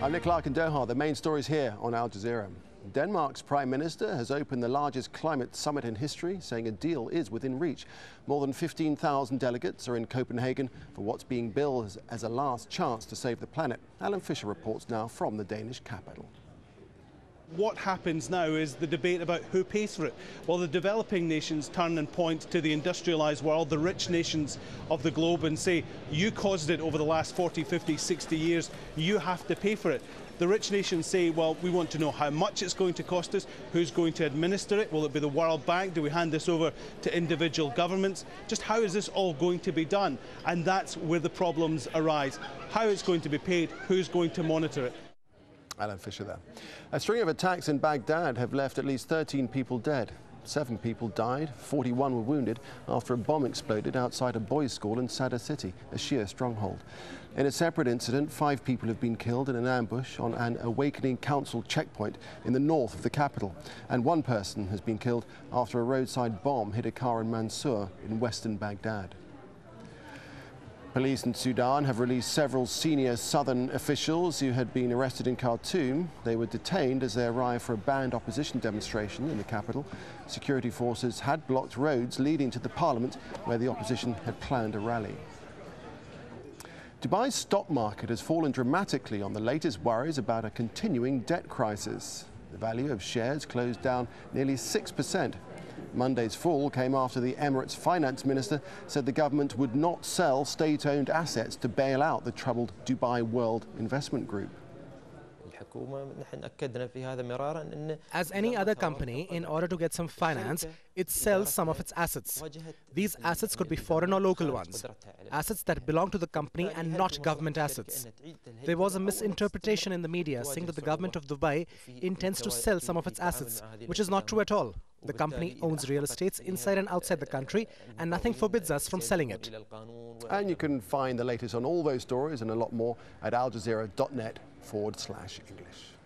I'm Nick Clark in Doha. The main stories here on Al Jazeera. Denmark's Prime Minister has opened the largest climate summit in history, saying a deal is within reach. More than 15,000 delegates are in Copenhagen for what's being billed as a last chance to save the planet. Alan Fisher reports now from the Danish capital. What happens now is the debate about who pays for it. Well, the developing nations turn and point to the industrialised world, the rich nations of the globe, and say, you caused it over the last 40, 50, 60 years, you have to pay for it. The rich nations say, well, we want to know how much it's going to cost us, who's going to administer it, will it be the World Bank, do we hand this over to individual governments? Just how is this all going to be done? And that's where the problems arise. How it's going to be paid, who's going to monitor it? Alan Fisher there. A string of attacks in Baghdad have left at least 13 people dead. 7 people died, 41 were wounded after a bomb exploded outside a boys' school in Sadr city, a Shia stronghold. In a separate incident, 5 people have been killed in an ambush on an Awakening Council checkpoint in the north of the capital. And 1 person has been killed after a roadside bomb hit a car in Mansour in western Baghdad. Police in Sudan have released several senior southern officials who had been arrested in Khartoum. They were detained as they arrived for a banned opposition demonstration in the capital. Security forces had blocked roads leading to the parliament where the opposition had planned a rally. Dubai's stock market has fallen dramatically on the latest worries about a continuing debt crisis. The value of shares closed down nearly 6%. Monday's fall came after the Emirates finance minister said the government would not sell state-owned assets to bail out the troubled Dubai World Investment Group. As any other company, in order to get some finance, it sells some of its assets. These assets could be foreign or local ones, assets that belong to the company and not government assets. There was a misinterpretation in the media saying that the government of Dubai intends to sell some of its assets, which is not true at all. The company owns real estates inside and outside the country, and nothing forbids us from selling it. And you can find the latest on all those stories and a lot more at aljazeera.net/English.